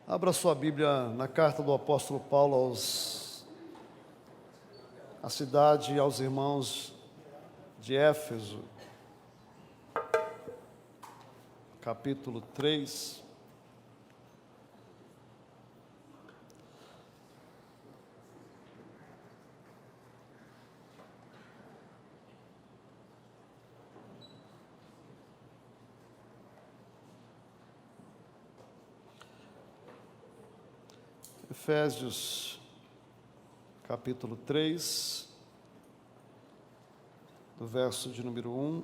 Abra sua Bíblia na carta do apóstolo Paulo à cidade e aos irmãos de Éfeso, capítulo 3. Efésios, capítulo 3, do verso de número 1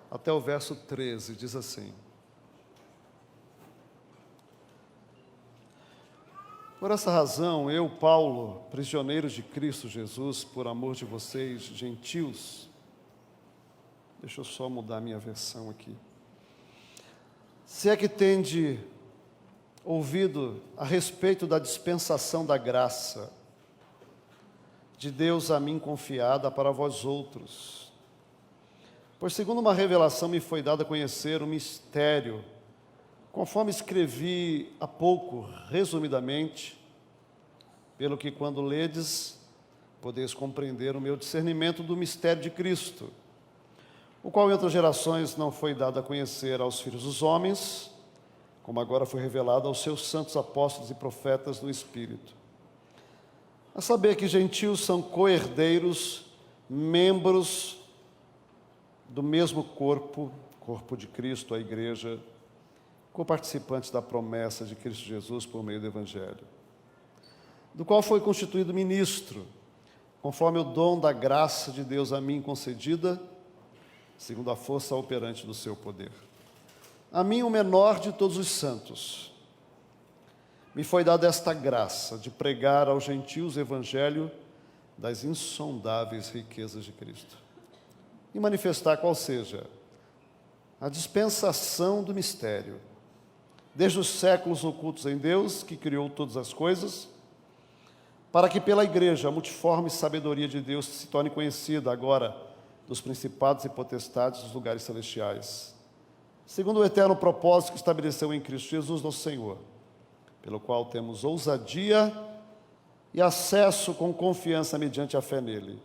até o verso 13, diz assim: Por essa razão, eu, Paulo, prisioneiro de Cristo Jesus, por amor de vocês, gentios, deixa eu só mudar minha versão aqui. Se é que tende ouvido a respeito da dispensação da graça de Deus a mim confiada para vós outros. Pois segundo uma revelação me foi dada a conhecer o mistério, conforme escrevi há pouco, resumidamente, pelo que quando ledes, podeis compreender o meu discernimento do mistério de Cristo, o qual em outras gerações não foi dado a conhecer aos filhos dos homens, como agora foi revelado aos seus santos apóstolos e profetas no Espírito. A saber que gentios são co-herdeiros, membros do mesmo corpo de Cristo, a igreja, co-participantes da promessa de Cristo Jesus por meio do Evangelho, do qual foi constituído ministro, conforme o dom da graça de Deus a mim concedida, segundo a força operante do seu poder. A mim, o menor de todos os santos, me foi dada esta graça de pregar aos gentios o evangelho das insondáveis riquezas de Cristo e manifestar qual seja a dispensação do mistério, desde os séculos ocultos em Deus, que criou todas as coisas, para que pela igreja a multiforme sabedoria de Deus se torne conhecida agora dos principados e potestades dos lugares celestiais, segundo o eterno propósito que estabeleceu em Cristo Jesus, nosso Senhor, pelo qual temos ousadia e acesso com confiança mediante a fé nele.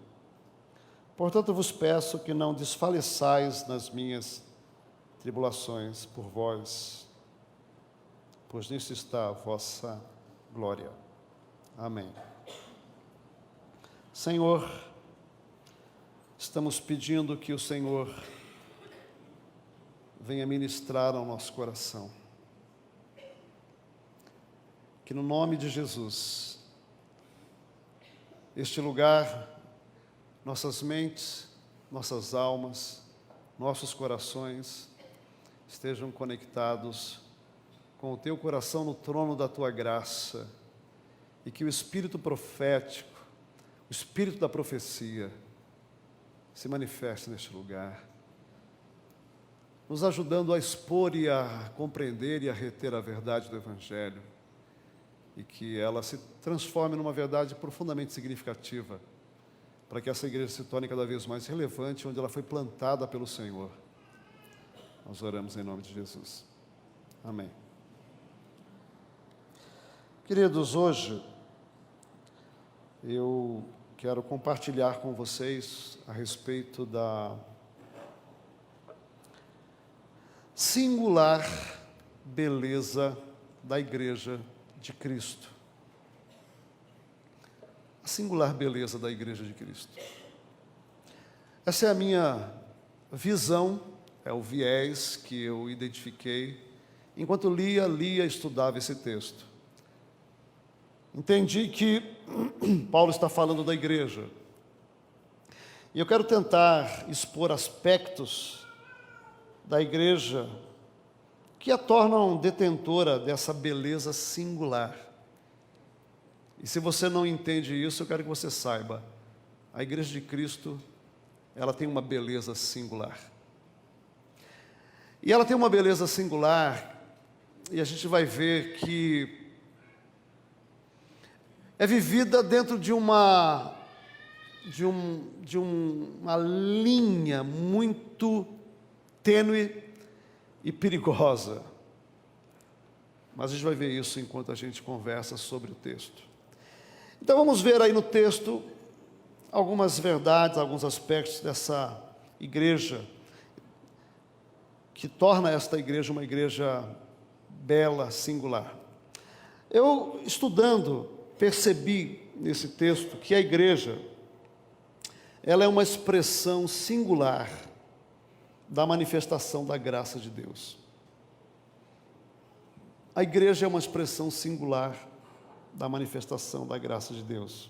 Portanto, vos peço que não desfaleçais nas minhas tribulações por vós, pois nisso está a vossa glória. Amém. Senhor, estamos pedindo que o Senhor venha ministrar ao nosso coração. Que no nome de Jesus, este lugar, nossas mentes, nossas almas, nossos corações estejam conectados com o Teu coração no trono da Tua graça e que o Espírito profético, o Espírito da profecia se manifeste neste lugar, nos ajudando a expor e a compreender e a reter a verdade do Evangelho, e que ela se transforme numa verdade profundamente significativa, para que essa igreja se torne cada vez mais relevante onde ela foi plantada pelo Senhor. Nós oramos em nome de Jesus. Amém. Queridos, hoje eu quero compartilhar com vocês a respeito da singular beleza da Igreja de Cristo. A singular beleza da Igreja de Cristo. Essa é a minha visão, é o viés que eu identifiquei enquanto lia, estudava esse texto. Entendi que Paulo está falando da igreja. E eu quero tentar expor aspectos da igreja que a tornam detentora dessa beleza singular. E se você não entende isso, eu quero que você saiba, a igreja de Cristo, ela tem uma beleza singular. E ela tem uma beleza singular, e a gente vai ver que é vivida dentro de uma linha muito tênue e perigosa. Mas a gente vai ver isso enquanto a gente conversa sobre o texto. Então vamos ver aí no texto algumas verdades, alguns aspectos dessa igreja, que torna esta igreja uma igreja bela, singular. Eu, estudando, percebi nesse texto que a igreja, ela é uma expressão singular da manifestação da graça de Deus. A igreja é uma expressão singular da manifestação da graça de Deus.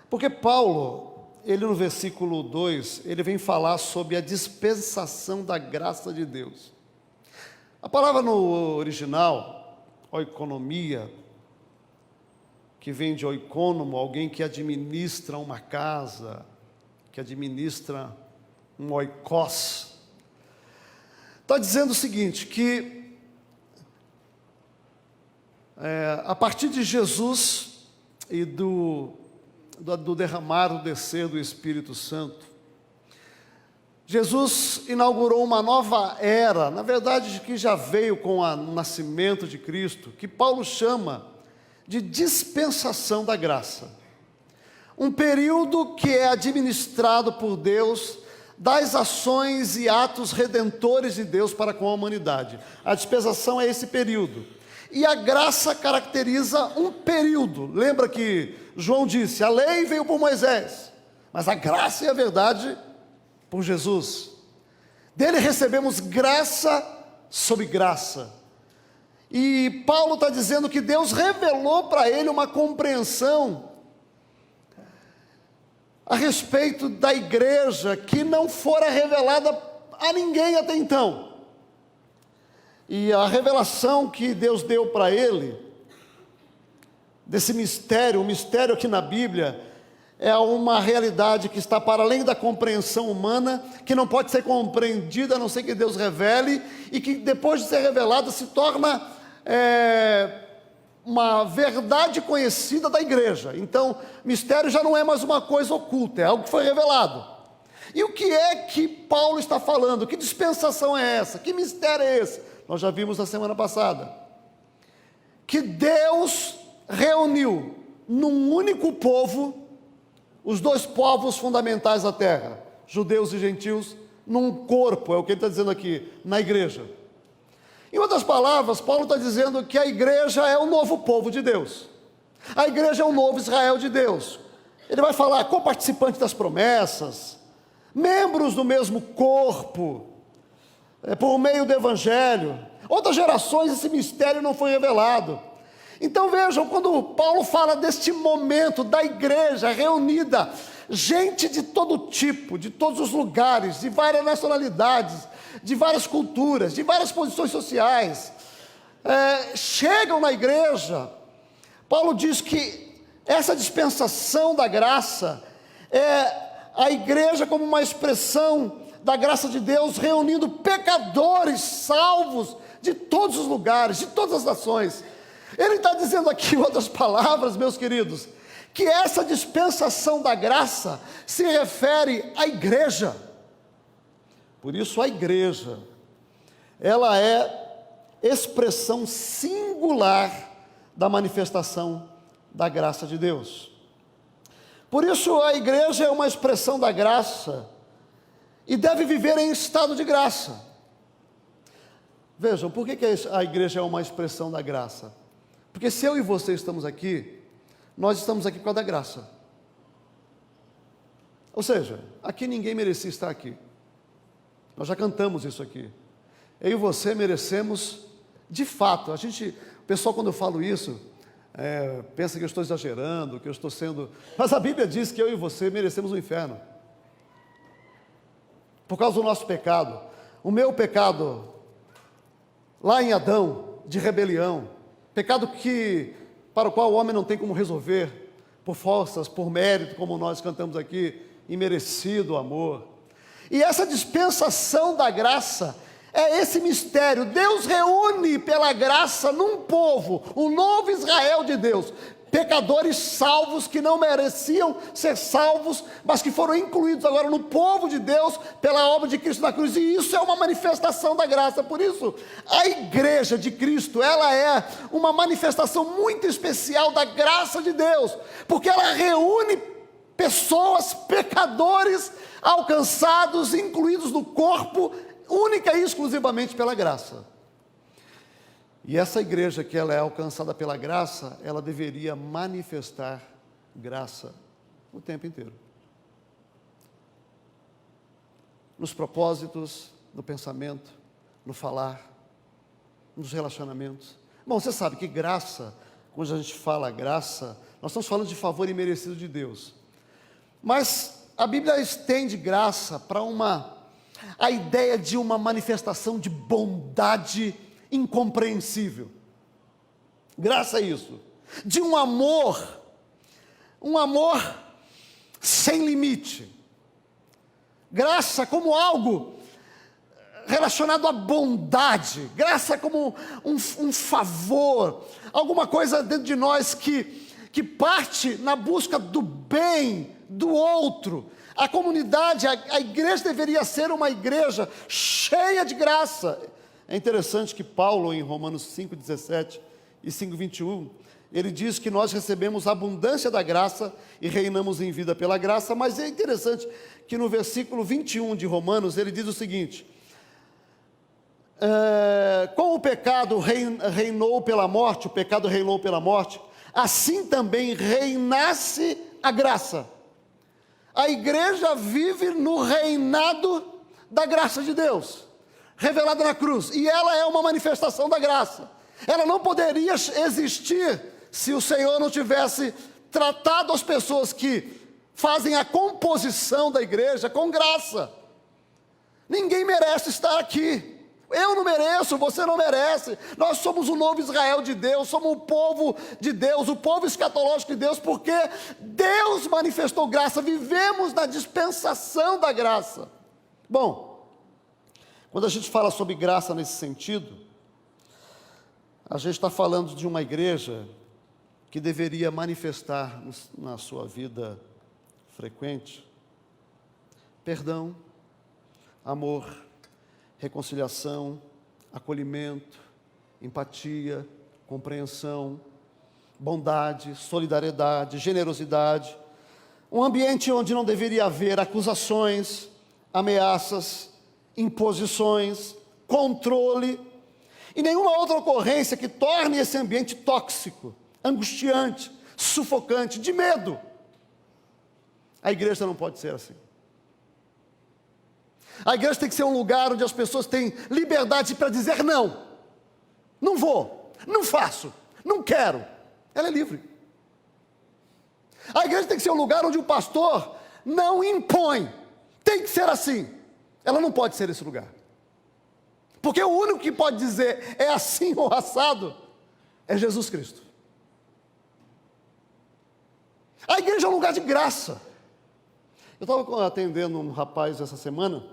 Porque Paulo, ele no versículo 2, ele vem falar sobre a dispensação da graça de Deus. A palavra no original, oikonomia, que vem de oikônomo, alguém que administra uma casa, que administra um oikos, está dizendo o seguinte, que a partir de Jesus e do derramar, do descer do Espírito Santo, Jesus inaugurou uma nova era, na verdade que já veio com o nascimento de Cristo, que Paulo chama de dispensação da graça. Um período que é administrado por Deus das ações e atos redentores de Deus para com a humanidade. A dispensação é esse período. E a graça caracteriza um período. Lembra que João disse, a lei veio por Moisés, mas a graça e a verdade por Jesus. Dele recebemos graça sobre graça. E Paulo está dizendo que Deus revelou para ele uma compreensão a respeito da igreja que não fora revelada a ninguém até então. E a revelação que Deus deu para ele, desse mistério, o mistério aqui na Bíblia, é uma realidade que está para além da compreensão humana, que não pode ser compreendida a não ser que Deus revele, e que depois de ser revelada se torna uma verdade conhecida da igreja. Então, mistério já não é mais uma coisa oculta, é algo que foi revelado. E o que é que Paulo está falando? Que dispensação é essa? Que mistério é esse? Nós já vimos na semana passada, que Deus reuniu num único povo, os dois povos fundamentais da terra, judeus e gentios, num corpo, é o que ele está dizendo aqui, na igreja. Em outras palavras, Paulo está dizendo que a igreja é o novo povo de Deus, a igreja é o novo Israel de Deus. Ele vai falar co-participante das promessas, membros do mesmo corpo, por meio do Evangelho. Outras gerações esse mistério não foi revelado. Então vejam, quando Paulo fala deste momento da igreja reunida, gente de todo tipo, de todos os lugares, de várias nacionalidades, de várias culturas, de várias posições sociais, chegam na igreja. Paulo diz que essa dispensação da graça é a igreja como uma expressão da graça de Deus, reunindo pecadores salvos de todos os lugares, de todas as nações. Ele está dizendo aqui, em outras palavras, meus queridos, que essa dispensação da graça se refere à igreja. Por isso a igreja, ela é expressão singular da manifestação da graça de Deus. Por isso a igreja é uma expressão da graça e deve viver em estado de graça. Vejam, por que a igreja é uma expressão da graça? Porque se eu e você estamos aqui, nós estamos aqui por causa da graça. Ou seja, aqui ninguém merecia estar aqui. Nós já cantamos isso aqui. Eu e você merecemos, de fato. O pessoal, quando eu falo isso, pensa que eu estou exagerando, que eu estou sendo... Mas a Bíblia diz que eu e você merecemos o inferno. Por causa do nosso pecado. O meu pecado, lá em Adão, de rebelião, pecado para o qual o homem não tem como resolver, por forças, por mérito, como nós cantamos aqui, imerecido amor. E essa dispensação da graça é esse mistério. Deus reúne pela graça num povo, o novo Israel de Deus. pecadores salvos que não mereciam ser salvos, mas que foram incluídos agora no povo de Deus pela obra de Cristo na cruz, e isso é uma manifestação da graça. Por isso, a igreja de Cristo, ela é uma manifestação muito especial da graça de Deus, porque ela reúne pessoas, pecadores, alcançados, incluídos no corpo, única e exclusivamente pela graça. E essa igreja que ela é alcançada pela graça, ela deveria manifestar graça o tempo inteiro. Nos propósitos, no pensamento, no falar, nos relacionamentos. Bom, você sabe que graça, quando a gente fala graça, nós estamos falando de favor imerecido de Deus. Mas a Bíblia estende graça para a ideia de uma manifestação de bondade incompreensível. Graça é isso, de um amor sem limite. Graça como algo relacionado à bondade, graça como um favor, alguma coisa dentro de nós que parte na busca do bem do outro. A comunidade, a igreja deveria ser uma igreja cheia de graça. É interessante que Paulo, em Romanos 5,17 e 5,21, ele diz que nós recebemos a abundância da graça e reinamos em vida pela graça, mas é interessante que no versículo 21 de Romanos, ele diz o seguinte: como o pecado reinou pela morte, assim também reinasse a graça. A igreja vive no reinado da graça de Deus, revelada na cruz, e ela é uma manifestação da graça. Ela não poderia existir se o Senhor não tivesse tratado as pessoas que fazem a composição da igreja com graça. Ninguém merece estar aqui. Eu não mereço, você não merece. Nós somos o novo Israel de Deus, somos o povo de Deus, o povo escatológico de Deus, porque Deus manifestou graça, vivemos na dispensação da graça. Bom, quando a gente fala sobre graça nesse sentido, a gente está falando de uma igreja que deveria manifestar na sua vida frequente perdão, amor, reconciliação, acolhimento, empatia, compreensão, bondade, solidariedade, generosidade. Um ambiente onde não deveria haver acusações, ameaças, imposições, controle e nenhuma outra ocorrência que torne esse ambiente tóxico, angustiante, sufocante, de medo. A igreja não pode ser assim. A igreja tem que ser um lugar onde as pessoas têm liberdade para dizer não. Não vou, não faço, não quero. Ela é livre. A igreja tem que ser um lugar onde o pastor não impõe. Tem que ser assim. Ela não pode ser esse lugar. Porque o único que pode dizer é assim ou assado é Jesus Cristo. A igreja é um lugar de graça. Eu estava atendendo um rapaz essa semana.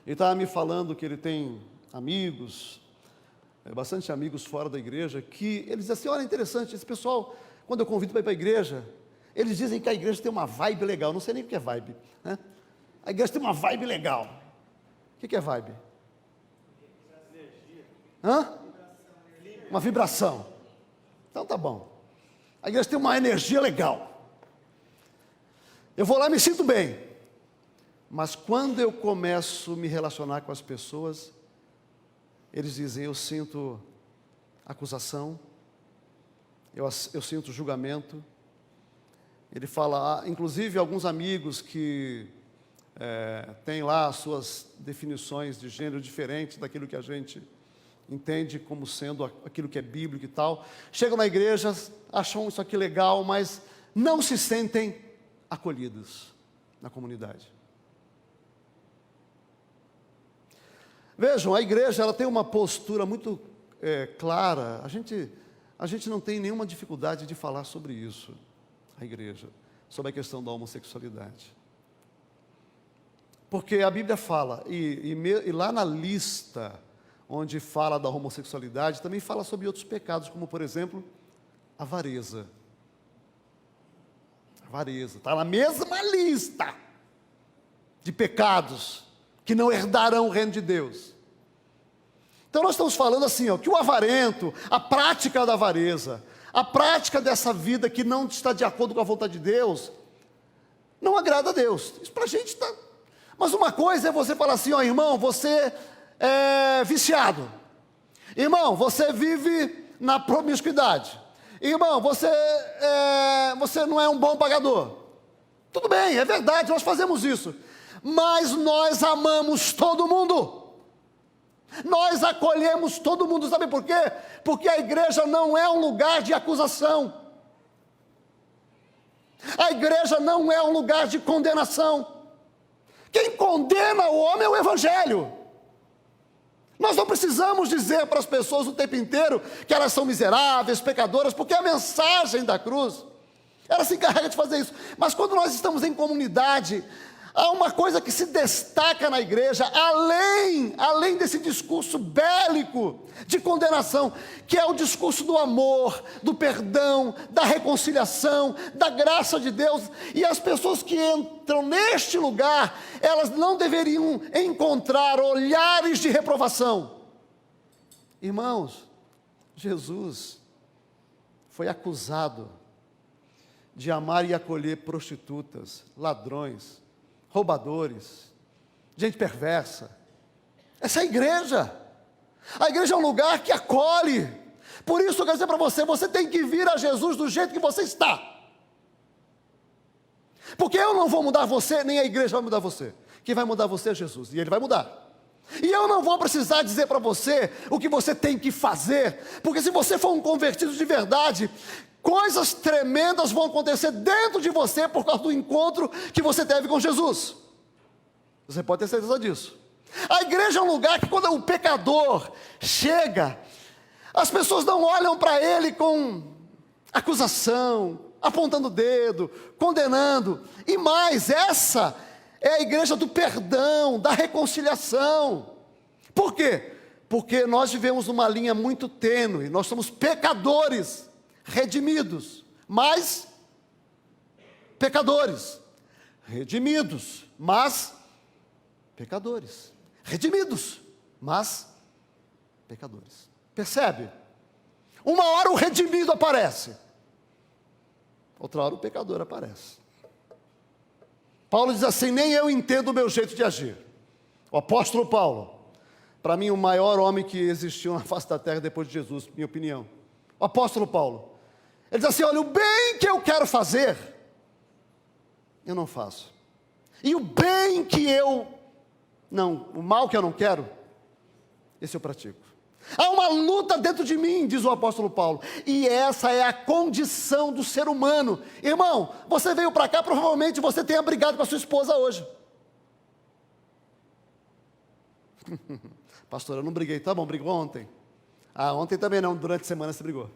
Ele estava me falando que ele tem amigos, bastante amigos fora da igreja, que eles dizem assim: olha, interessante, esse pessoal, quando eu convido para ir para a igreja, eles dizem que a igreja tem uma vibe legal. Não sei nem o que é vibe, né? A igreja tem uma vibe legal. O que é vibe? Hã? Uma vibração. Então tá bom. A igreja tem uma energia legal. Eu vou lá e me sinto bem. Mas quando eu começo a me relacionar com as pessoas, eles dizem: eu sinto acusação, eu sinto julgamento. Ele fala, inclusive alguns amigos que têm lá as suas definições de gênero diferentes daquilo que a gente entende como sendo aquilo que é bíblico e tal, chegam na igreja, acham isso aqui legal, mas não se sentem acolhidos na comunidade. Vejam, a igreja ela tem uma postura muito clara. A gente não tem nenhuma dificuldade de falar sobre isso, a igreja, sobre a questão da homossexualidade. Porque a Bíblia fala, e lá na lista onde fala da homossexualidade, também fala sobre outros pecados, como por exemplo, avareza. Avareza, está na mesma lista de pecados que não herdarão o reino de Deus. Então nós estamos falando assim, ó, que o avarento, a prática da avareza, a prática dessa vida que não está de acordo com a vontade de Deus, não agrada a Deus. Isso para a gente está... Mas uma coisa é você falar assim, ó, irmão, você é viciado. Irmão, você vive na promiscuidade. Irmão, você não é um bom pagador. Tudo bem, é verdade, nós fazemos isso. Mas nós amamos todo mundo. Nós acolhemos todo mundo, sabe por quê? Porque a igreja não é um lugar de acusação. A igreja não é um lugar de condenação. Quem condena o homem é o evangelho. Nós não precisamos dizer para as pessoas o tempo inteiro que elas são miseráveis, pecadoras, porque a mensagem da cruz, ela se encarrega de fazer isso. Mas quando nós estamos em comunidade, há uma coisa que se destaca na igreja, além desse discurso bélico de condenação, que é o discurso do amor, do perdão, da reconciliação, da graça de Deus. E as pessoas que entram neste lugar, elas não deveriam encontrar olhares de reprovação. Irmãos, Jesus foi acusado de amar e acolher prostitutas, ladrões, roubadores, gente perversa. Essa é a igreja. A igreja é um lugar que acolhe. Por isso eu quero dizer para você, você tem que vir a Jesus do jeito que você está. Porque eu não vou mudar você, nem a igreja vai mudar você. Quem vai mudar você é Jesus, e Ele vai mudar. E eu não vou precisar dizer para você o que você tem que fazer, porque se você for um convertido de verdade, coisas tremendas vão acontecer dentro de você por causa do encontro que você teve com Jesus. Você pode ter certeza disso. A igreja é um lugar que quando o pecador chega, as pessoas não olham para ele com acusação, apontando o dedo, condenando. E mais, essa é a igreja do perdão, da reconciliação. Por quê? Porque nós vivemos numa linha muito tênue, nós somos pecadores, redimidos, mas pecadores, redimidos, mas pecadores, redimidos, mas pecadores. Percebe? Uma hora o redimido aparece, outra hora o pecador aparece. Paulo diz assim: nem eu entendo o meu jeito de agir. O apóstolo Paulo, para mim o maior homem que existiu na face da terra depois de Jesus, minha opinião. O apóstolo Paulo, ele diz assim: olha, o bem que eu quero fazer, eu não faço. E o bem que o mal que eu não quero, esse eu pratico. Há uma luta dentro de mim, diz o apóstolo Paulo, e essa é a condição do ser humano. Irmão, você veio para cá, provavelmente você tenha brigado com a sua esposa hoje. Pastor, eu não briguei. Tá bom, brigou ontem. Ah, ontem também não, durante a semana você brigou.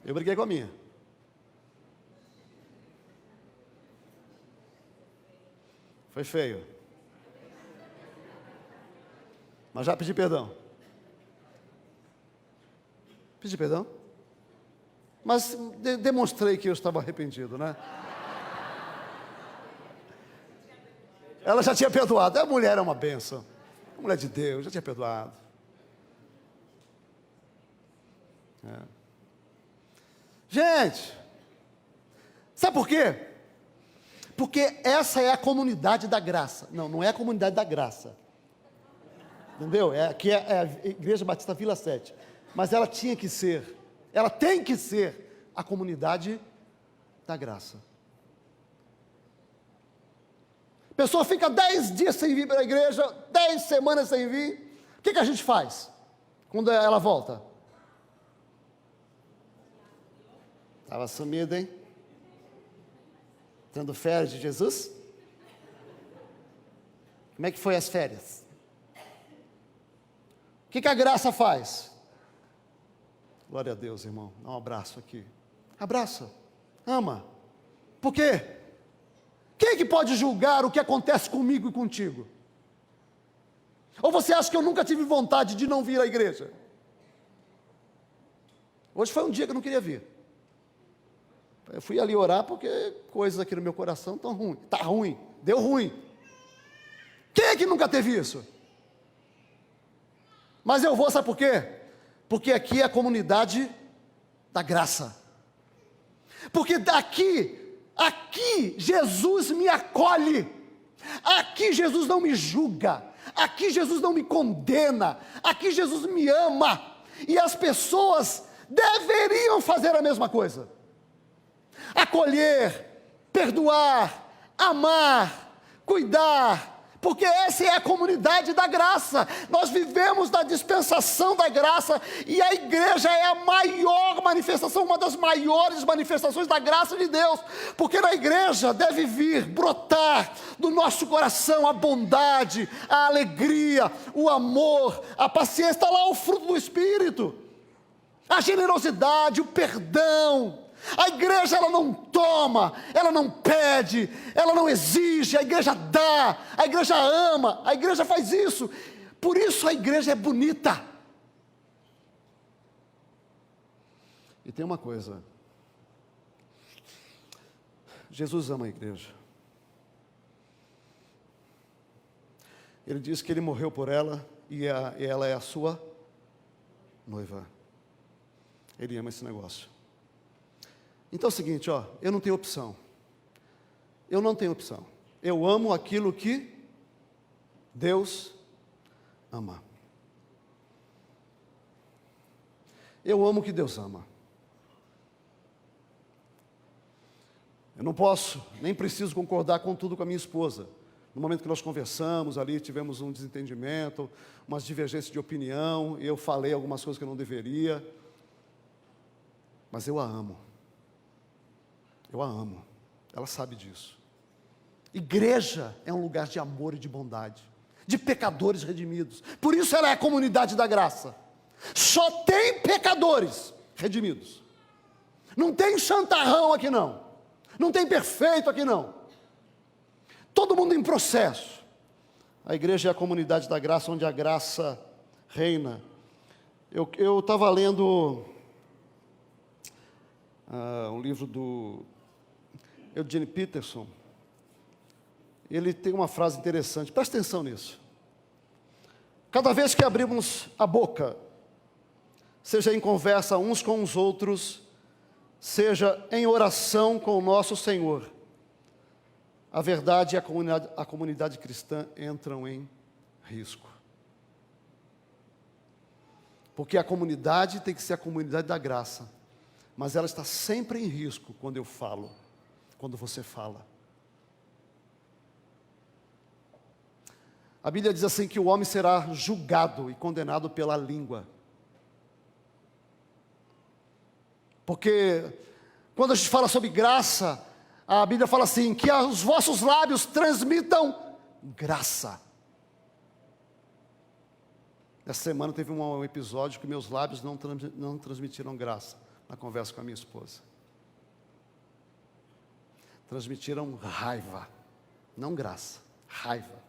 Eu briguei com a minha. Foi feio. Mas já pedi perdão. Pedi perdão? Mas demonstrei que eu estava arrependido, né? Ela já tinha perdoado. A mulher é uma bênção. A mulher de Deus já tinha perdoado. É. Gente, sabe por quê? Porque essa é a comunidade da graça. Não, não é a comunidade da graça. Entendeu? Aqui é a Igreja Batista Vila 7. Mas ela tinha que ser, ela tem que ser a comunidade da graça. A pessoa fica 10 dias sem vir para a igreja, 10 semanas sem vir. O que a gente faz quando ela volta? Estava sumido, hein? Tendo férias de Jesus? Como é que foi as férias? O que a graça faz? Glória a Deus, irmão. Dá um abraço aqui. Abraça. Ama. Por quê? Quem é que pode julgar o que acontece comigo e contigo? Ou você acha que eu nunca tive vontade de não vir à igreja? Hoje foi um dia que eu não queria vir. Eu fui ali orar porque coisas aqui no meu coração estão ruins. Está ruim, deu ruim. Quem é que nunca teve isso? Mas eu vou, sabe por quê? Porque aqui é a comunidade da graça. Porque aqui Jesus me acolhe. Aqui Jesus não me julga. Aqui Jesus não me condena. Aqui Jesus me ama. E as pessoas deveriam fazer a mesma coisa. Acolher, perdoar, amar, cuidar, porque essa é a comunidade da graça. Nós vivemos na dispensação da graça, e a igreja é a maior manifestação, uma das maiores manifestações da graça de Deus, porque na igreja deve vir, brotar do nosso coração a bondade, a alegria, o amor, a paciência. Está lá o fruto do Espírito, a generosidade, o perdão. A igreja, ela não toma, ela não pede, ela não exige, a igreja dá, a igreja ama, a igreja faz isso. Por isso a igreja é bonita. E tem uma coisa, Jesus ama a igreja. Ele diz que ele morreu por ela e ela é a sua noiva. Ele ama esse negócio. Então é o seguinte, eu não tenho opção. Eu não tenho opção. Eu amo aquilo que Deus ama. Eu amo o que Deus ama. Eu não posso, nem preciso concordar com tudo com a minha esposa. No momento que nós conversamos ali, tivemos um desentendimento, umas divergências de opinião, eu falei algumas coisas que eu não deveria. Mas eu a amo. Eu a amo, ela sabe disso. Igreja é um lugar de amor e de bondade, de pecadores redimidos. Por isso ela é a comunidade da graça. Só tem pecadores redimidos. Não tem chantarrão aqui não. Não tem perfeito aqui não. Todo mundo em processo. A igreja é a comunidade da graça, onde a graça reina. Eu estava lendo um livro do Eugene Peterson. Ele tem uma frase interessante, presta atenção nisso. Cada vez que abrimos a boca, seja em conversa uns com os outros, seja em oração com o nosso Senhor, a verdade e a comunidade cristã entram em risco. Porque a comunidade tem que ser a comunidade da graça, mas ela está sempre em risco quando eu falo. Quando você fala. A Bíblia diz assim que o homem será julgado e condenado pela língua. Porque quando a gente fala sobre graça, a Bíblia fala assim, que os vossos lábios transmitam graça. Essa semana teve um episódio que meus lábios não transmitiram graça, na conversa com a minha esposa. Transmitiram raiva, não graça, raiva.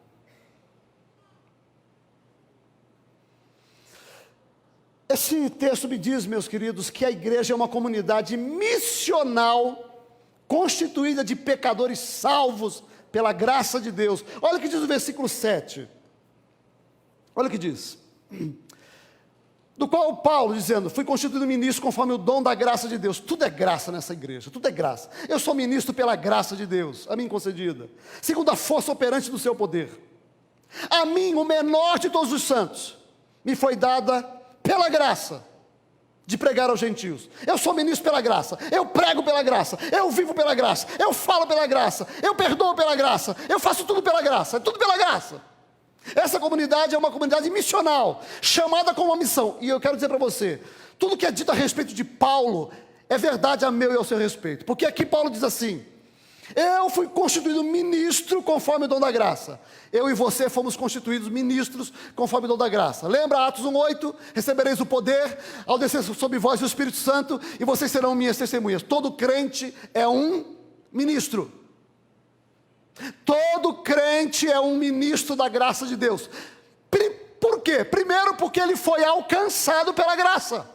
Esse texto me diz, meus queridos, que a igreja é uma comunidade missional, constituída de pecadores salvos pela graça de Deus. Olha o que diz o versículo 7. Olha o que diz. Do qual Paulo, dizendo, fui constituído ministro conforme o dom da graça de Deus. Tudo é graça nessa igreja, tudo é graça. Eu sou ministro pela graça de Deus, a mim concedida, segundo a força operante do seu poder. A mim, o menor de todos os santos, me foi dada pela graça de pregar aos gentios. Eu sou ministro pela graça, eu prego pela graça, eu vivo pela graça, eu falo pela graça, eu perdoo pela graça, eu faço tudo pela graça, é tudo pela graça. Essa comunidade é uma comunidade missional, chamada com uma missão. E eu quero dizer para você, tudo que é dito a respeito de Paulo, é verdade a meu e ao seu respeito. Porque aqui Paulo diz assim, eu fui constituído ministro conforme o dom da graça. Eu e você fomos constituídos ministros conforme o dom da graça. Lembra Atos 1:8? Recebereis o poder ao descer sobre vós o Espírito Santo, e vocês serão minhas testemunhas. Todo crente é um ministro. Todo crente é um ministro da graça de Deus. Por quê? Primeiro porque ele foi alcançado pela graça.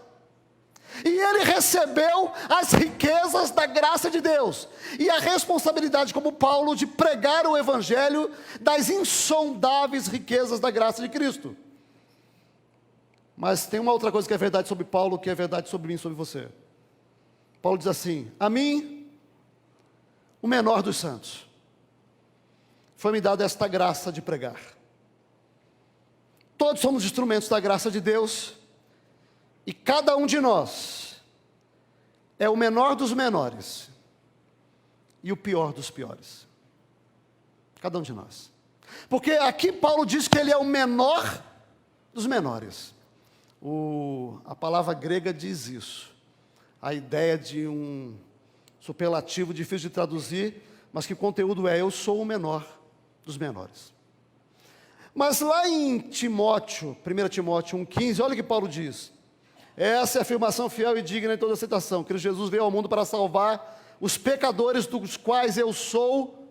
E ele recebeu as riquezas da graça de Deus, e a responsabilidade como Paulo de pregar o evangelho das insondáveis riquezas da graça de Cristo. Mas tem uma outra coisa que é verdade sobre Paulo, que é verdade sobre mim e sobre você. Paulo diz assim: a mim, o menor dos santos, foi-me dada esta graça de pregar. Todos somos instrumentos da graça de Deus, e cada um de nós é o menor dos menores e o pior dos piores. Cada um de nós. Porque aqui Paulo diz que ele é o menor dos menores. A palavra grega diz isso. A ideia de um superlativo difícil de traduzir, mas que o conteúdo é: eu sou o menor dos menores. Mas lá em Timóteo, 1 Timóteo 1,15, olha o que Paulo diz. Essa é a afirmação fiel e digna de toda aceitação: que Jesus veio ao mundo para salvar os pecadores, dos quais eu sou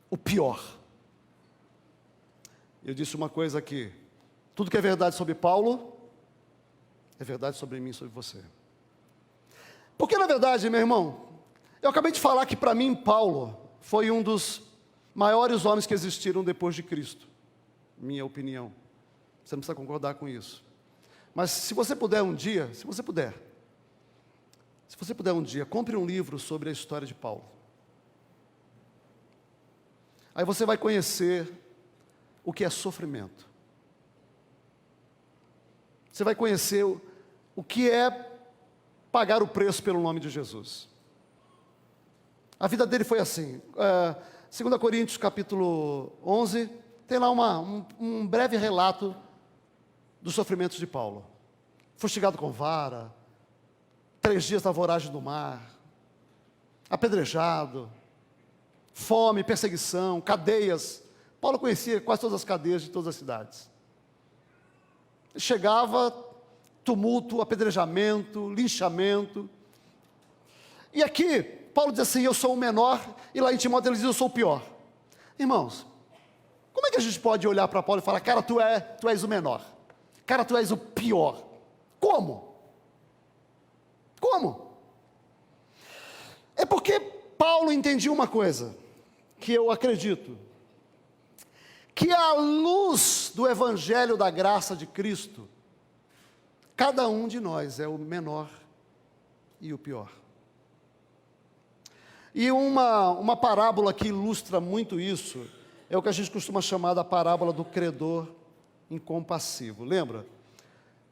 o pior. Eu disse uma coisa aqui: tudo que é verdade sobre Paulo é verdade sobre mim e sobre você. Porque na verdade, meu irmão, eu acabei de falar que para mim Paulo foi um dos maiores homens que existiram depois de Cristo. Minha opinião. Você não precisa concordar com isso. Mas se você puder um dia, se você puder um dia, compre um livro sobre a história de Paulo. Aí você vai conhecer o que é sofrimento. Você vai conhecer o que é pagar o preço pelo nome de Jesus. A vida dele foi assim. 2 Coríntios capítulo 11, tem lá um breve relato dos sofrimentos de Paulo. Fustigado com vara, 3 dias na voragem do mar, apedrejado, fome, perseguição, cadeias. Paulo conhecia quase todas as cadeias de todas as cidades. Chegava tumulto, apedrejamento, linchamento. E aqui, Paulo diz assim: eu sou o menor, e lá em Timóteo ele diz: eu sou o pior. Irmãos, como é que a gente pode olhar para Paulo e falar: cara, tu és o menor, cara, tu és o pior? Como? Como? É porque Paulo entendia uma coisa, que eu acredito, que à luz do evangelho da graça de Cristo, cada um de nós é o menor e o pior. E uma parábola que ilustra muito isso, é o que a gente costuma chamar da parábola do credor incompassivo. Lembra?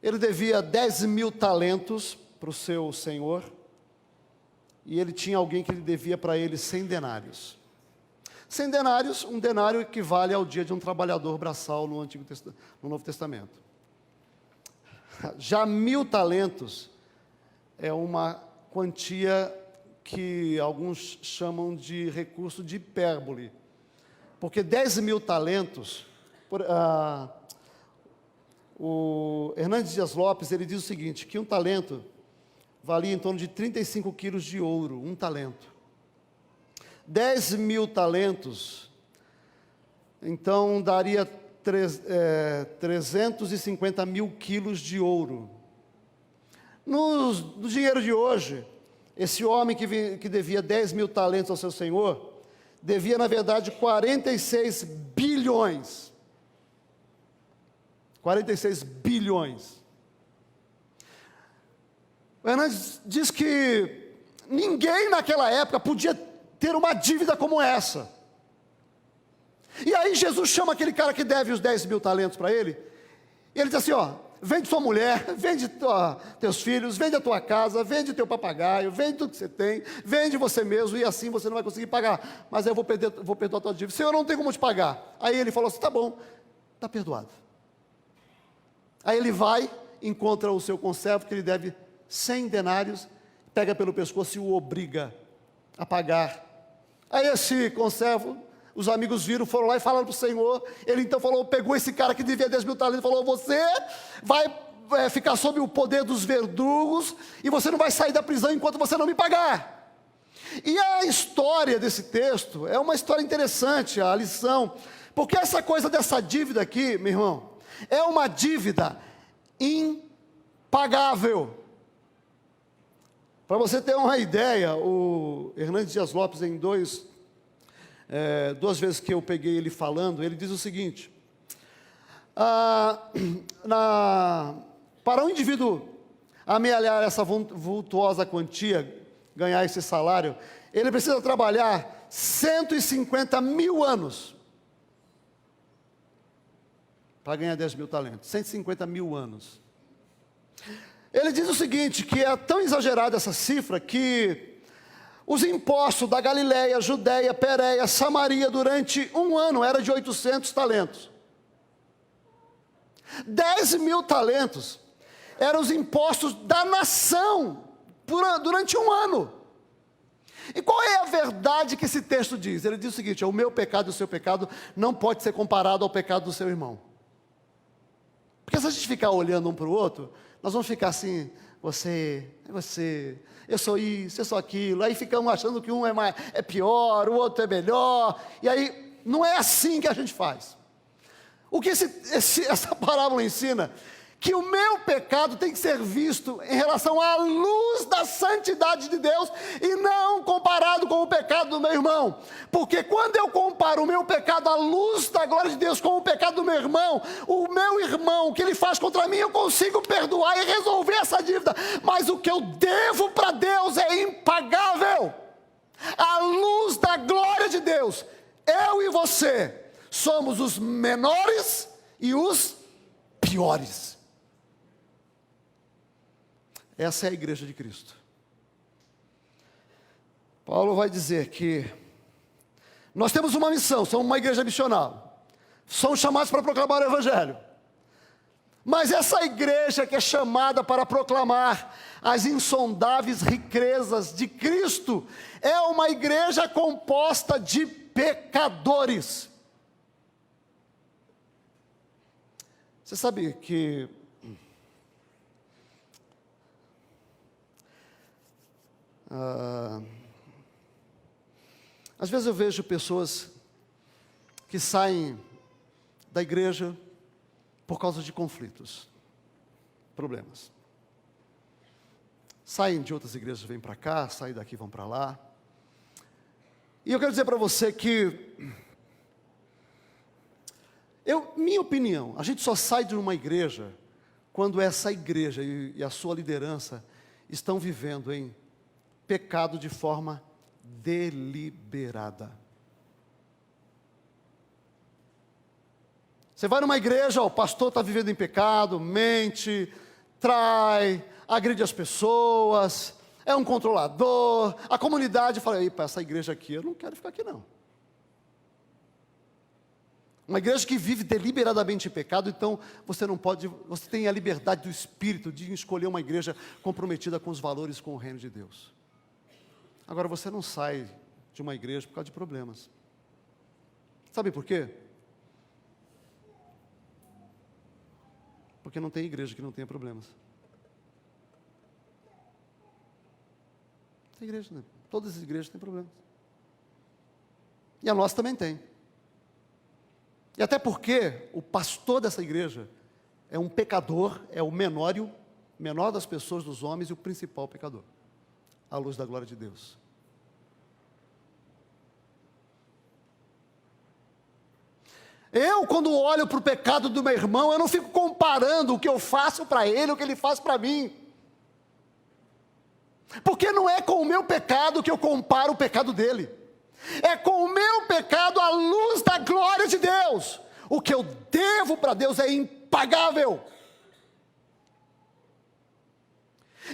Ele devia 10.000 talentos para o seu senhor, e ele tinha alguém que ele devia para ele 100 denários. 100 denários, um denário equivale ao dia de um trabalhador braçal no Novo Testamento. Já 1.000 talentos é uma quantia que alguns chamam de recurso de hipérbole. Porque 10.000 talentos, o Hernandes Dias Lopes, ele diz o seguinte, que um talento valia em torno de 35 quilos de ouro, um talento. 10.000 talentos, então daria 350 mil quilos de ouro. No dinheiro de hoje, esse homem que devia 10.000 talentos ao seu senhor, devia na verdade 46 bilhões. 46 bilhões. O Hernandes diz que ninguém naquela época podia ter uma dívida como essa. E aí Jesus chama aquele cara que deve os 10.000 talentos para ele, e ele diz assim: ó, vende sua mulher, vende teus filhos, vende a tua casa, vende teu papagaio, vende tudo que você tem, vende você mesmo, e assim você não vai conseguir pagar, mas eu vou perdoar a tua dívida. Senhor, eu não tenho como te pagar. Aí ele falou assim: tá bom, está perdoado. Aí ele vai, encontra o seu conservo, que ele deve 100 denários, pega pelo pescoço e o obriga a pagar. Aí esse conservo, os amigos viram, foram lá e falaram para o Senhor. Ele então pegou esse cara que devia 10.000 talentos e falou: você vai ficar sob o poder dos verdugos, e você não vai sair da prisão enquanto você não me pagar. E a história desse texto é uma história interessante, a lição, porque essa coisa dessa dívida aqui, meu irmão, é uma dívida impagável. Para você ter uma ideia, o Hernandes Dias Lopes, em duas vezes que eu peguei ele falando, ele diz o seguinte: para um indivíduo amealhar essa vultuosa quantia, ganhar esse salário, ele precisa trabalhar 150 mil anos para ganhar 10 mil talentos. 150 mil anos. Ele diz o seguinte, que é tão exagerada essa cifra, que os impostos da Galileia, Judeia, Pérea, Samaria, durante um ano, era de 800 talentos. 10 mil talentos eram os impostos da nação, durante um ano. E qual é a verdade que esse texto diz? Ele diz o seguinte: o meu pecado e o seu pecado não pode ser comparado ao pecado do seu irmão. Porque se a gente ficar olhando um para o outro, nós vamos ficar assim, você, eu sou isso, eu sou aquilo, aí ficamos achando que um é pior, o outro é melhor, e aí não é assim que a gente faz. O que essa parábola ensina? Que o meu pecado tem que ser visto em relação à luz da santidade de Deus e não comparado com o pecado do meu irmão. Porque quando eu comparo o meu pecado à luz da glória de Deus com o pecado do meu irmão, o que ele faz contra mim, eu consigo perdoar e resolver essa dívida. Mas o que eu devo para Deus é impagável. À luz da glória de Deus, eu e você somos os menores e os piores. Essa é a igreja de Cristo. Paulo vai dizer que nós temos uma missão, somos uma igreja missional. Somos chamados para proclamar o Evangelho. Mas essa igreja que é chamada para proclamar as insondáveis riquezas de Cristo, é uma igreja composta de pecadores. Você sabe que às vezes eu vejo pessoas que saem da igreja por causa de conflitos, problemas. Saem de outras igrejas, vêm para cá, saem daqui, vão para lá. E eu quero dizer para você que, minha opinião, a gente só sai de uma igreja quando essa igreja e a sua liderança estão vivendo em pecado de forma deliberada. Você vai numa igreja, o pastor está vivendo em pecado, mente, trai, agride as pessoas, é um controlador, a comunidade fala: para essa igreja aqui, eu não quero ficar aqui não. Uma igreja que vive deliberadamente em pecado, então você não pode, você tem a liberdade do Espírito de escolher uma igreja comprometida com os valores, com o reino de Deus. Agora, você não sai de uma igreja por causa de problemas. Sabe por quê? Porque não tem igreja que não tenha problemas. Tem igreja, né? Todas as igrejas têm problemas. E a nossa também tem. E até porque o pastor dessa igreja é um pecador, é o menor das pessoas, dos homens, e o principal pecador, à luz da glória de Deus. Eu, quando olho para o pecado do meu irmão, eu não fico comparando o que eu faço para ele, o que ele faz para mim. Porque não é com o meu pecado que eu comparo o pecado dele. É com o meu pecado à luz da glória de Deus. O que eu devo para Deus é impagável.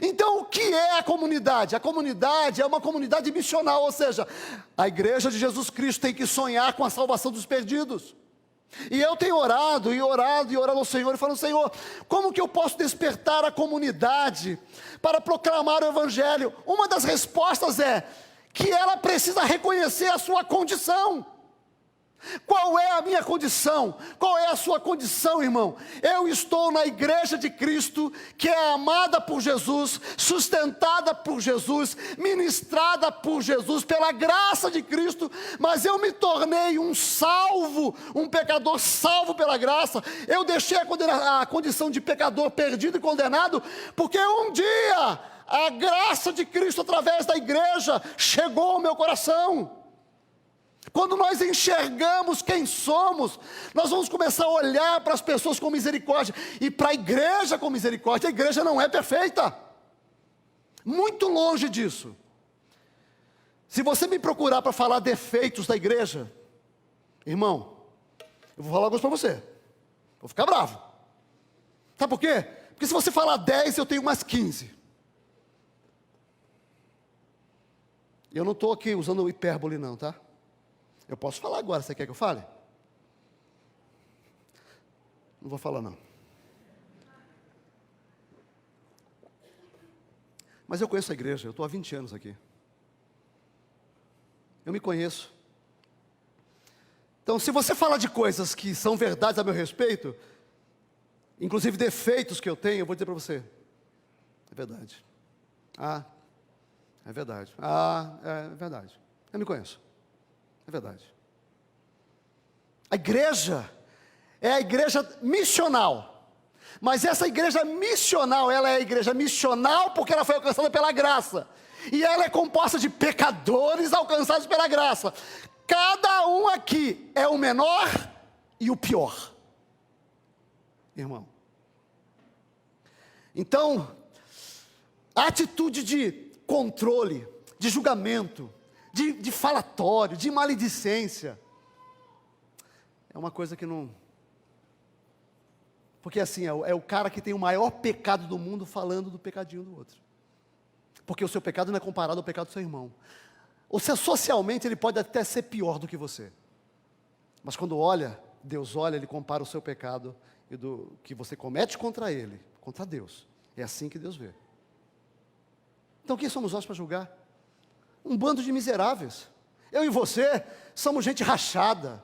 Então, o que é a comunidade? A comunidade é uma comunidade missional, ou seja, a igreja de Jesus Cristo tem que sonhar com a salvação dos perdidos. E eu tenho orado ao Senhor, e falando: Senhor, como que eu posso despertar a comunidade para proclamar o Evangelho? Uma das respostas é que ela precisa reconhecer a sua condição. Qual é a minha condição? Qual é a sua condição, irmão? Eu estou na igreja de Cristo, que é amada por Jesus, sustentada por Jesus, ministrada por Jesus, pela graça de Cristo, mas eu me tornei um salvo, um pecador salvo pela graça. Eu deixei a condição de pecador perdido e condenado, porque um dia a graça de Cristo através da igreja chegou ao meu coração. Quando nós enxergamos quem somos, nós vamos começar a olhar para as pessoas com misericórdia, e para a igreja com misericórdia. A igreja não é perfeita, muito longe disso. Se você me procurar para falar defeitos da igreja, irmão, eu vou falar alguns para você, vou ficar bravo. Sabe por quê? Porque se você falar 10, eu tenho umas 15. Eu não estou aqui usando hipérbole não, tá? Eu posso falar agora, você quer que eu fale? Não vou falar não. Mas eu conheço a igreja, eu estou há 20 anos aqui. Eu me conheço. Então, se você fala de coisas que são verdades a meu respeito, inclusive defeitos que eu tenho, eu vou dizer para você, é verdade. É verdade. É verdade. Eu me conheço. É verdade. A igreja é a igreja missional. Mas essa igreja missional, ela é a igreja missional porque ela foi alcançada pela graça. E ela é composta de pecadores alcançados pela graça. Cada um aqui é o menor e o pior. Irmão. Então, a atitude de controle, de julgamento, de falatório, de maledicência, é uma coisa que não... Porque assim, é o cara que tem o maior pecado do mundo falando do pecadinho do outro. Porque o seu pecado não é comparado ao pecado do seu irmão. Ou seja, socialmente ele pode até ser pior do que você. Mas quando olha, Deus olha, ele compara o seu pecado e do que você comete contra ele, contra Deus. É assim que Deus vê. Então quem somos nós para julgar? Um bando de miseráveis. Eu e você somos gente rachada,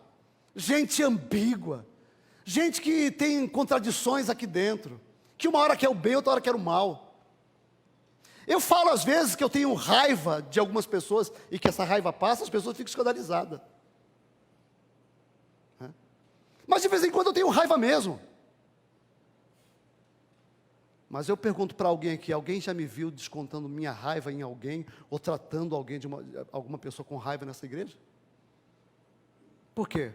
gente ambígua, gente que tem contradições aqui dentro, que uma hora quer o bem, outra hora quer o mal. Eu falo às vezes que eu tenho raiva de algumas pessoas e que essa raiva passa, as pessoas ficam escandalizadas. Mas de vez em quando eu tenho raiva mesmo. Mas eu pergunto para alguém aqui, alguém já me viu descontando minha raiva em alguém, ou tratando alguém alguma pessoa com raiva nessa igreja? Por quê?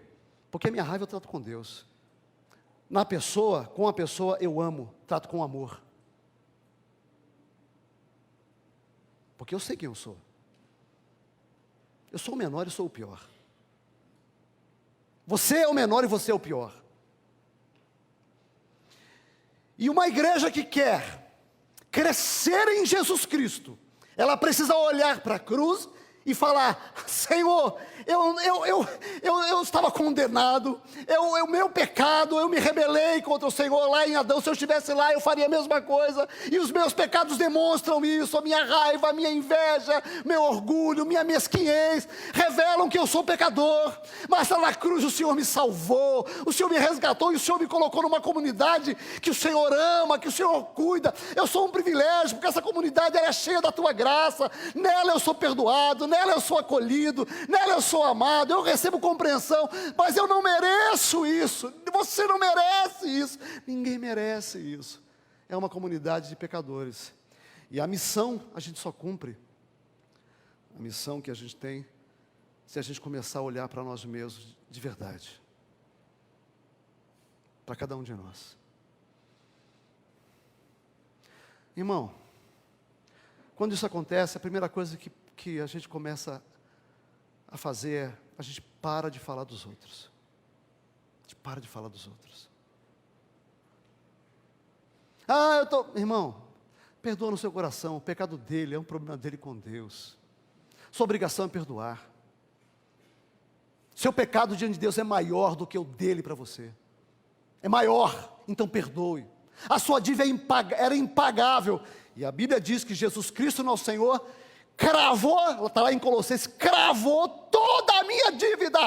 Porque a minha raiva eu trato com Deus. Com a pessoa eu amo, trato com amor. Porque eu sei quem eu sou. Eu sou o menor e sou o pior. Você é o menor e você é o pior. E uma igreja que quer crescer em Jesus Cristo, ela precisa olhar para a cruz e falar: Senhor, eu estava condenado, o meu pecado, eu me rebelei contra o Senhor lá em Adão. Se eu estivesse lá, eu faria a mesma coisa, e os meus pecados demonstram isso. A minha raiva, a minha inveja, meu orgulho, minha mesquinhez, revelam que eu sou pecador, mas lá na cruz o Senhor me salvou, o Senhor me resgatou, e o Senhor me colocou numa comunidade que o Senhor ama, que o Senhor cuida. Eu sou um privilégio, porque essa comunidade ela é cheia da tua graça, nela eu sou perdoado, nela eu sou acolhido, nela eu sou amado, eu recebo compreensão, mas eu não mereço isso, você não merece isso, ninguém merece isso. É uma comunidade de pecadores, e a missão a gente só cumpre, a missão que a gente tem, se a gente começar a olhar para nós mesmos de verdade, para cada um de nós. Irmão, quando isso acontece, a primeira coisa que a gente começa a fazer é, a gente para de falar dos outros. A gente para de falar dos outros. Irmão, perdoa no seu coração, o pecado dele é um problema dele com Deus. Sua obrigação é perdoar. Seu pecado diante de Deus é maior do que o dele para você. É maior, então perdoe. A sua dívida era impagável. E a Bíblia diz que Jesus Cristo, nosso Senhor, cravou, está lá em Colossenses, cravou toda a minha dívida.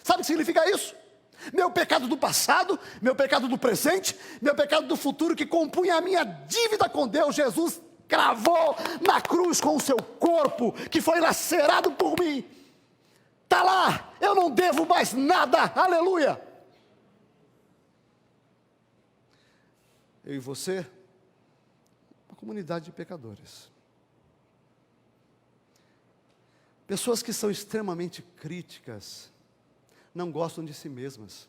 Sabe o que significa isso? Meu pecado do passado, meu pecado do presente, meu pecado do futuro, que compunha a minha dívida com Deus, Jesus cravou na cruz com o seu corpo, que foi lacerado por mim. Está lá, eu não devo mais nada, aleluia. Eu e você, uma Comunidade de pecadores. Pessoas que são extremamente críticas, não gostam de si mesmas.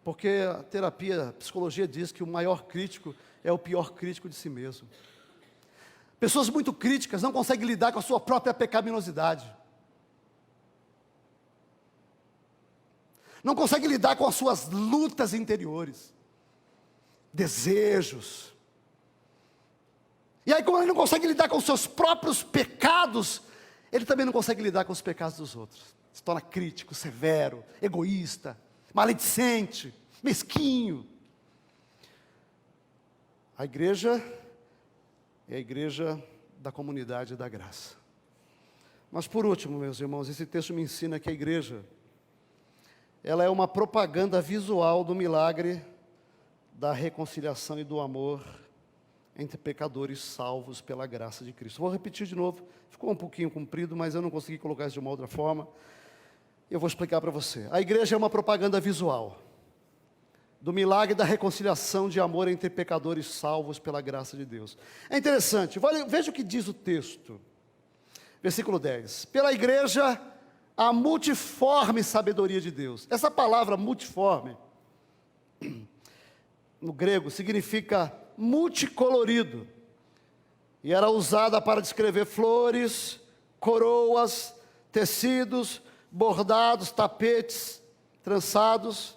Porque a terapia, a psicologia diz que o maior crítico é o pior crítico de si mesmo. Pessoas muito críticas não conseguem lidar com a sua própria pecaminosidade. Não conseguem lidar com as suas lutas interiores, desejos. E aí, como ele não consegue lidar com os seus próprios pecados, ele também não consegue lidar com os pecados dos outros. Se torna crítico, severo, egoísta, maledicente, mesquinho. A igreja é a igreja da comunidade da graça. Mas por último, meus irmãos, esse texto me ensina que a igreja, ela é uma propaganda visual do milagre da reconciliação e do amor entre pecadores salvos pela graça de Cristo. Vou repetir de novo, ficou um pouquinho comprido, mas eu não consegui colocar isso de uma outra forma. Eu vou explicar para você. A igreja é uma propaganda visual do milagre da reconciliação de amor entre pecadores salvos pela graça de Deus. É interessante, veja o que diz o texto. Versículo 10. Pela igreja, a multiforme sabedoria de Deus. Essa palavra multiforme, no grego, significa multicolorido. E era usada para descrever flores, coroas, tecidos, bordados, tapetes, trançados.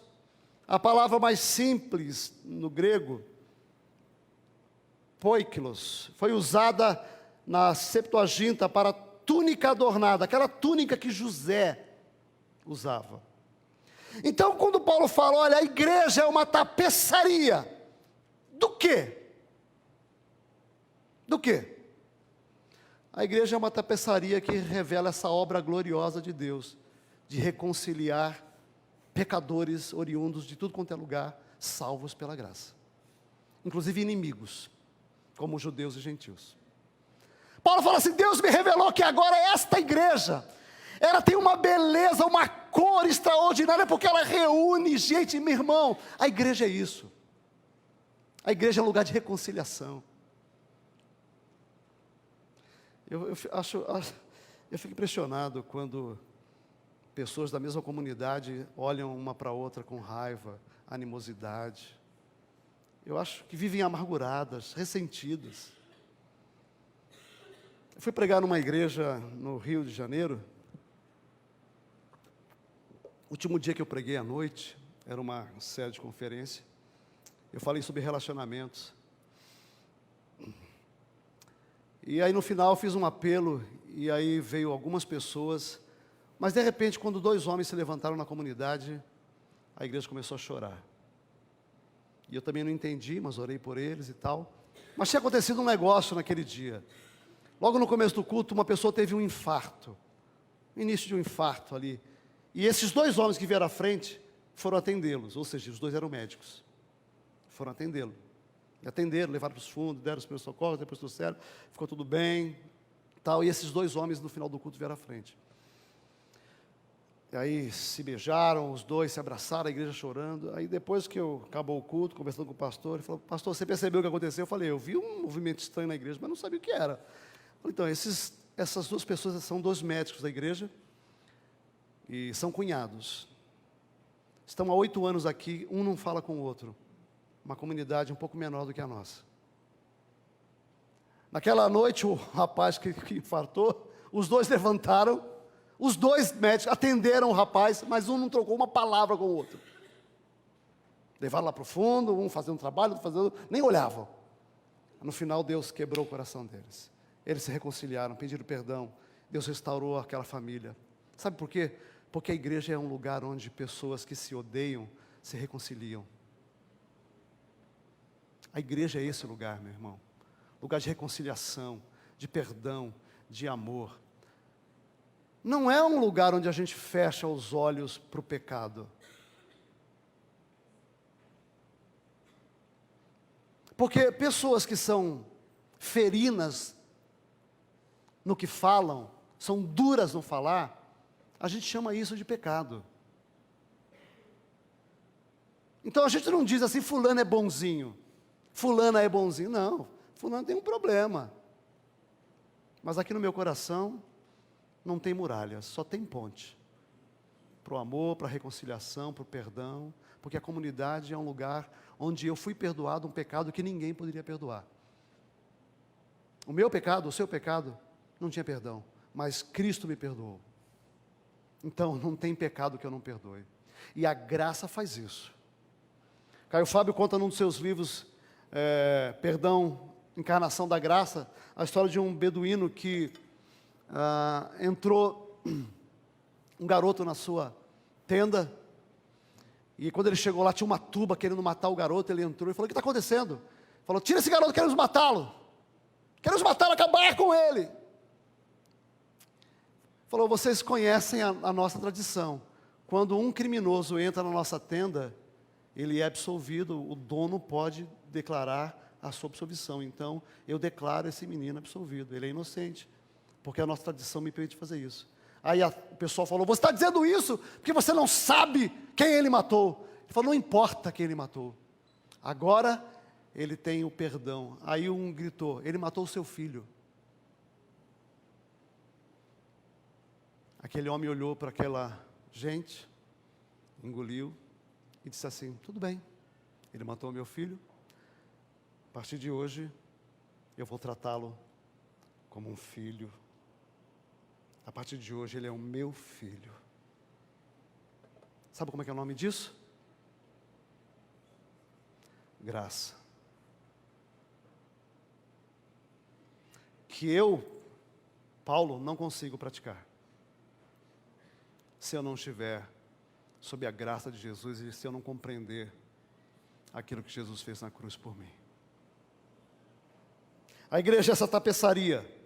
A palavra mais simples no grego, poikilos, foi usada na Septuaginta para túnica adornada, aquela túnica que José usava. Então, quando Paulo fala, olha, a igreja é uma tapeçaria, do quê? Do quê? A igreja é uma tapeçaria que revela essa obra gloriosa de Deus, de reconciliar pecadores oriundos de tudo quanto é lugar, salvos pela graça. Inclusive inimigos, como judeus e gentios. Paulo fala assim, Deus me revelou que agora esta igreja, ela tem uma beleza, uma cor extraordinária, porque ela reúne gente, meu irmão, a igreja é isso. A igreja é um lugar de reconciliação. Eu fico impressionado quando pessoas da mesma comunidade olham uma para a outra com raiva, animosidade. Eu acho que vivem amarguradas, ressentidas. Eu fui pregar numa igreja no Rio de Janeiro. Último dia que eu preguei à noite, era uma série de conferência. Eu falei sobre relacionamentos. E aí no final eu fiz um apelo, e aí veio algumas pessoas, mas de repente quando 2 homens se levantaram na comunidade, a igreja começou a chorar. E eu também não entendi, mas orei por eles e tal. Mas tinha acontecido um negócio naquele dia. Logo no começo do culto, uma pessoa teve um infarto, início de um infarto ali. E esses 2 homens que vieram à frente foram atendê-los, ou seja, os 2 eram médicos. Foram atendê-lo. E atenderam, levaram para os fundos, deram os primeiros socorros, depois trouxeram, ficou tudo bem, tal. E esses 2 homens no final do culto vieram à frente. E aí se beijaram, os 2 se abraçaram, a igreja chorando. Aí depois que acabou o culto, conversando com o pastor, ele falou, pastor, você percebeu o que aconteceu? Eu falei, eu vi um movimento estranho na igreja, mas não sabia o que era. Eu falei, então, essas 2 pessoas são 2 médicos da igreja, e são cunhados. Estão há 8 anos aqui, um não fala com o outro. Uma comunidade um pouco menor do que a nossa. Naquela noite, o rapaz que infartou, os 2 levantaram, os 2 médicos atenderam o rapaz, mas um não trocou uma palavra com o outro. Levaram lá para o fundo, um fazendo um trabalho, outro fazendo, nem olhavam. No final, Deus quebrou o coração deles. Eles se reconciliaram, pediram perdão, Deus restaurou aquela família. Sabe por quê? Porque a igreja é um lugar onde pessoas que se odeiam se reconciliam. A igreja é esse lugar, meu irmão. Lugar de reconciliação, de perdão, de amor. Não é um lugar onde a gente fecha os olhos para o pecado. Porque pessoas que são ferinas no que falam, são duras no falar, a gente chama isso de pecado. Então a gente não diz assim, fulano é bonzinho, fulana é bonzinho, não. fulano tem um problema. Mas aqui no meu coração não tem muralhas, só tem ponte. Para o amor, para a reconciliação, para o perdão, porque a comunidade é um lugar onde eu fui perdoado um pecado que ninguém poderia perdoar. O meu pecado, o seu pecado, não tinha perdão, mas Cristo me perdoou. Então não tem pecado que eu não perdoe. E a graça faz isso. Caio Fábio conta num dos seus livros, Perdão, Encarnação da Graça, a história de um beduíno que entrou um garoto na sua tenda, e quando ele chegou lá, tinha uma turba querendo matar o garoto. Ele entrou e falou: o que está acontecendo? Falou: tira esse garoto, queremos matá-lo, acabar com ele. Falou: vocês conhecem a nossa tradição, quando um criminoso entra na nossa tenda, ele é absolvido, o dono pode declarar a sua absolvição. Então, eu declaro esse menino absolvido, ele é inocente, porque a nossa tradição me permite fazer isso. Aí o pessoal falou: você está dizendo isso porque você não sabe quem ele matou. Ele falou: não importa quem ele matou, agora ele tem o perdão. Aí um gritou: ele matou o seu filho. Aquele homem olhou para aquela gente, engoliu e disse assim: tudo bem, ele matou o meu filho, a partir de hoje eu vou tratá-lo como um filho. A partir de hoje ele é o meu filho. Sabe como é que é o nome disso? Graça. Que eu, Paulo, não consigo praticar se eu não estiver sob a graça de Jesus e se eu não compreender aquilo que Jesus fez na cruz por mim. A igreja é essa tapeçaria.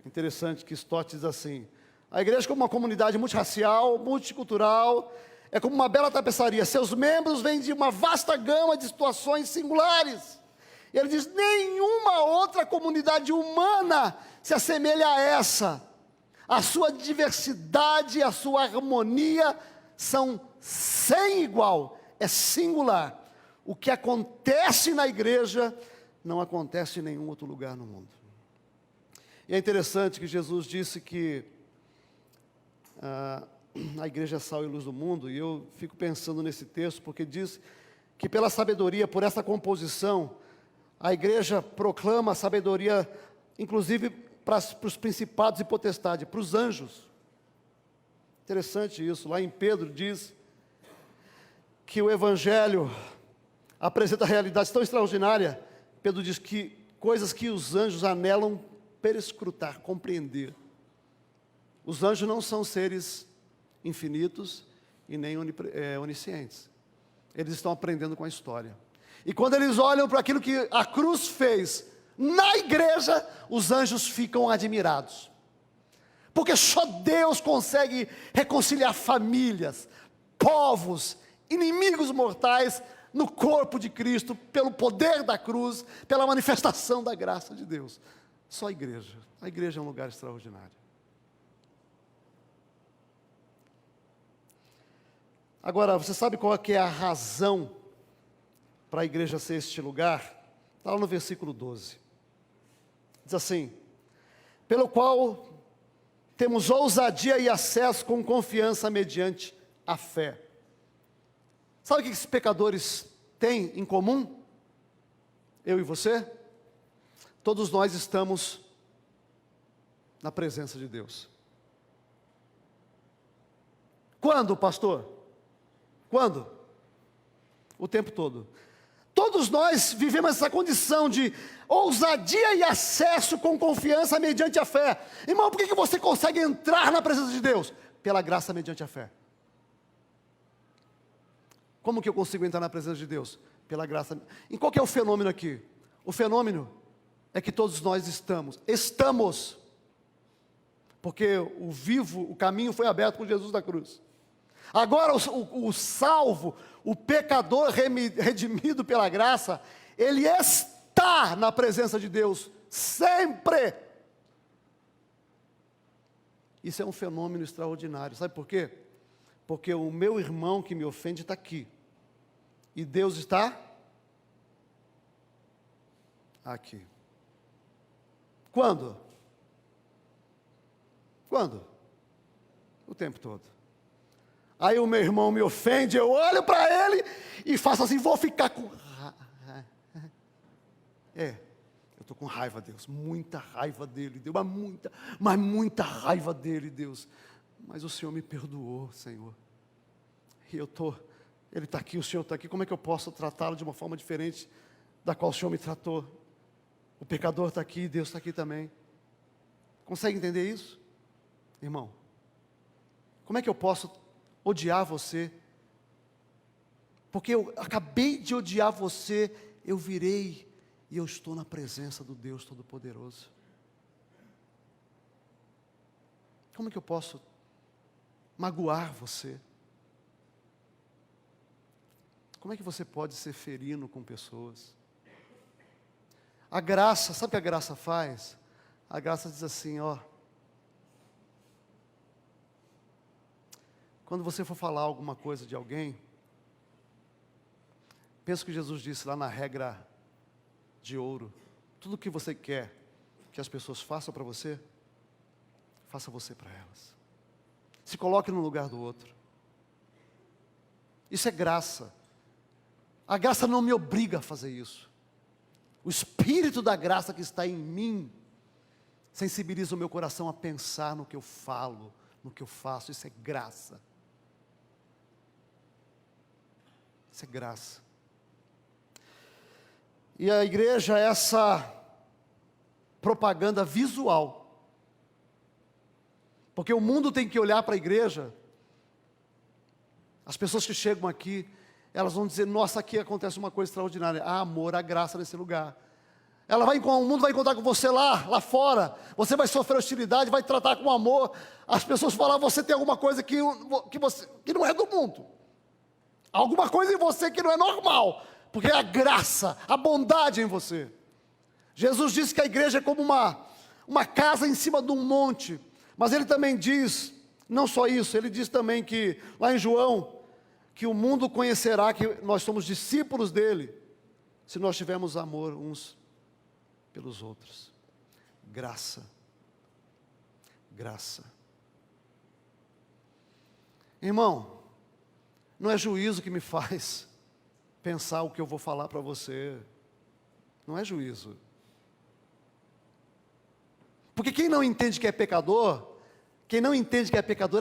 Interessante que Stott diz assim: a igreja, como uma comunidade multirracial, multicultural, é como uma bela tapeçaria. Seus membros vêm de uma vasta gama de situações singulares. E ele diz: nenhuma outra comunidade humana se assemelha a essa. A sua diversidade, a sua harmonia são sem igual, é singular. O que acontece na igreja não acontece em nenhum outro lugar no mundo. E é interessante que Jesus disse que a igreja é sal e luz do mundo, e eu fico pensando nesse texto, porque diz que pela sabedoria, por essa composição, a igreja proclama a sabedoria, inclusive para os principados e potestades, para os anjos. Interessante isso. Lá em Pedro diz que o evangelho apresenta realidades tão extraordinárias. Pedro diz que coisas que os anjos anelam perscrutar, compreender. Os anjos não são seres infinitos e nem oniscientes. Eles estão aprendendo com a história. E quando eles olham para aquilo que a cruz fez na igreja, os anjos ficam admirados. Porque só Deus consegue reconciliar famílias, povos, inimigos mortais no corpo de Cristo, pelo poder da cruz, pela manifestação da graça de Deus. Só a igreja. A igreja é um lugar extraordinário. Agora, você sabe qual é que é a razão para a igreja ser este lugar? Está lá no versículo 12. Diz assim: pelo qual temos ousadia e acesso com confiança mediante a fé. Sabe o que esses pecadores têm em comum? Eu e você? Todos nós estamos na presença de Deus. Quando, pastor? Quando? O tempo todo. Todos nós vivemos essa condição de ousadia e acesso com confiança mediante a fé. Irmão, por que você consegue entrar na presença de Deus? Pela graça mediante a fé. Como que eu consigo entrar na presença de Deus? Pela graça. E qual que é o fenômeno aqui? O fenômeno é que todos nós estamos, porque o caminho foi aberto por Jesus da cruz. Agora o salvo, o pecador redimido pela graça, ele está na presença de Deus, sempre. Isso é um fenômeno extraordinário, sabe por quê? Porque o meu irmão que me ofende está aqui, e Deus está aqui. Quando? Quando? O tempo todo. Aí o meu irmão me ofende, eu olho para ele e faço assim, vou ficar com... Eu estou com raiva, Deus, muita raiva dele, Deus, mas muita raiva dele, Deus. Mas o Senhor me perdoou, Senhor. E ele está aqui, o Senhor está aqui, como é que eu posso tratá-lo de uma forma diferente da qual o Senhor me tratou? O pecador está aqui, Deus está aqui também. Consegue entender isso? Irmão, como é que eu posso odiar você? Porque eu acabei de odiar você, eu virei e eu estou na presença do Deus Todo-Poderoso. Como é que eu posso magoar você? Como é que você pode ser ferino com pessoas? A graça, sabe o que a graça faz? A graça diz assim, ó. Quando você for falar alguma coisa de alguém, pensa o que Jesus disse lá na regra de ouro. Tudo que você quer que as pessoas façam para você, faça você para elas. Se coloque no lugar do outro. Isso é graça. A graça não me obriga a fazer isso. O Espírito da graça que está em mim sensibiliza o meu coração a pensar no que eu falo, no que eu faço. Isso é graça. Isso é graça. E a igreja é essa propaganda visual. Porque o mundo tem que olhar para a igreja. As pessoas que chegam aqui, elas vão dizer, nossa, aqui acontece uma coisa extraordinária. Há amor, há graça nesse lugar. O mundo vai encontrar com você lá fora. Você vai sofrer hostilidade, vai tratar com amor. As pessoas falam, você tem alguma coisa que não é do mundo. Alguma coisa em você que não é normal. Porque é a graça, a bondade em você. Jesus disse que a igreja é como uma casa em cima de um monte. Mas ele também diz, não só isso, ele diz também que, lá em João, que o mundo conhecerá que nós somos discípulos dele, se nós tivermos amor uns pelos outros. Graça. Graça. Irmão, não é juízo que me faz pensar o que eu vou falar para você. Não é juízo. Porque quem não entende que é pecador,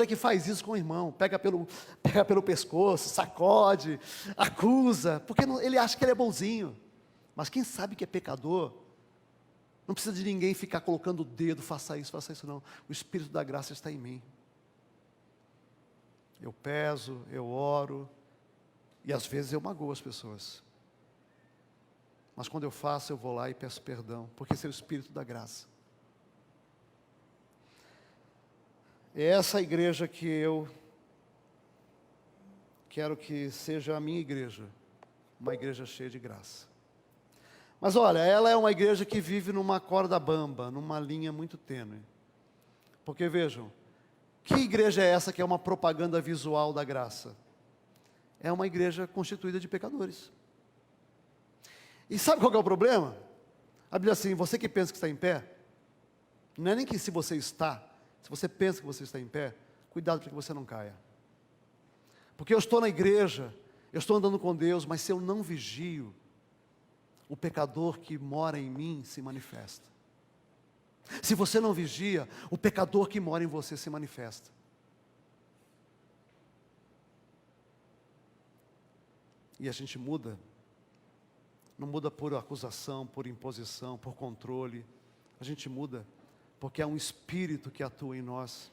é que faz isso com o irmão. Pega pelo pescoço, sacode, acusa, porque ele acha que ele é bonzinho. Mas quem sabe que é pecador, não precisa de ninguém ficar colocando o dedo, faça isso não. O Espírito da graça está em mim. Eu peso, eu oro, e às vezes eu magoo as pessoas. Mas quando eu faço, eu vou lá e peço perdão, porque esse é o Espírito da graça. É essa igreja que eu quero que seja a minha igreja, uma igreja cheia de graça. Mas olha, ela é uma igreja que vive numa corda bamba, numa linha muito tênue. Porque vejam, que igreja é essa que é uma propaganda visual da graça? É uma igreja constituída de pecadores. E sabe qual que é o problema? A Bíblia diz assim, você que pensa que está em pé, não é nem que se você está, se você pensa que você está em pé, cuidado para que você não caia. Porque eu estou na igreja, eu estou andando com Deus, mas se eu não vigio, o pecador que mora em mim se manifesta. Se você não vigia, o pecador que mora em você se manifesta. E a gente muda, não muda por acusação, por imposição, por controle. A gente muda porque é um Espírito que atua em nós.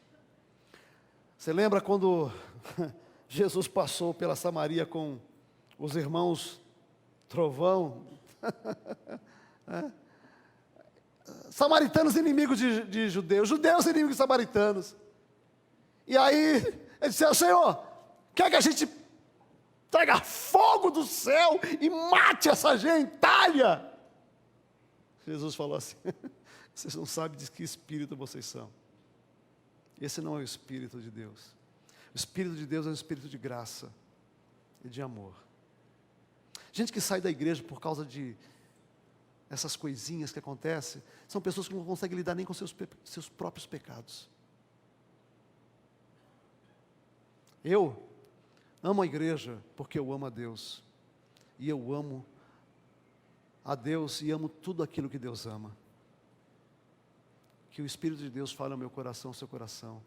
Você lembra quando Jesus passou pela Samaria com os irmãos Trovão? Samaritanos inimigos de judeus, judeus inimigos de samaritanos. E aí, ele disse, Senhor, quer que a gente traga fogo do céu e mate essa gentalha? Jesus falou assim, vocês não sabem de que espírito vocês são. Esse não é o Espírito de Deus. O Espírito de Deus é um Espírito de graça e de amor. Gente que sai da igreja por causa de essas coisinhas que acontecem, são pessoas que não conseguem lidar nem com seus próprios pecados. Eu amo a igreja porque eu amo a Deus. E eu amo a Deus e amo tudo aquilo que Deus ama. Que o Espírito de Deus fale ao meu coração, ao seu coração.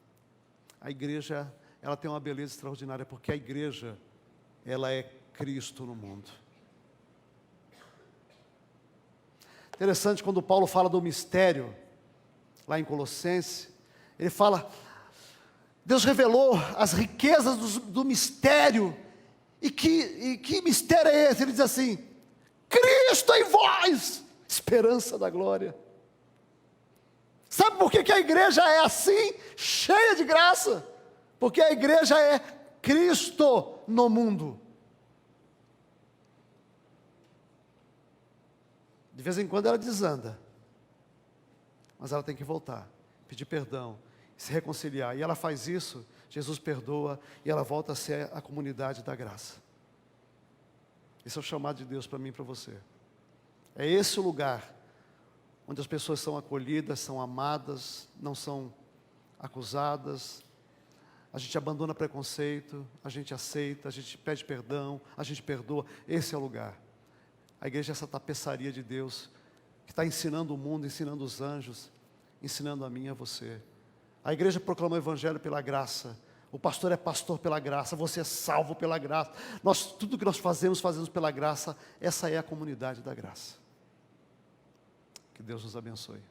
A igreja, ela tem uma beleza extraordinária, porque a igreja, ela é Cristo no mundo. Interessante, quando Paulo fala do mistério, lá em Colossenses, ele fala, Deus revelou as riquezas do mistério, e que mistério é esse? Ele diz assim, Cristo em vós, esperança da glória. Sabe por que a igreja é assim, cheia de graça? Porque a igreja é Cristo no mundo. De vez em quando ela desanda, mas ela tem que voltar, pedir perdão, se reconciliar. E ela faz isso, Jesus perdoa, e ela volta a ser a comunidade da graça. Esse é o chamado de Deus para mim e para você. É esse o lugar onde as pessoas são acolhidas, são amadas, não são acusadas. A gente abandona preconceito, a gente aceita, a gente pede perdão, a gente perdoa. Esse é o lugar. A igreja é essa tapeçaria de Deus, que está ensinando o mundo, ensinando os anjos, ensinando a mim e a você. A igreja proclama o evangelho pela graça. O pastor é pastor pela graça, você é salvo pela graça. Tudo que nós fazemos pela graça. Essa é a comunidade da graça. Que Deus nos abençoe.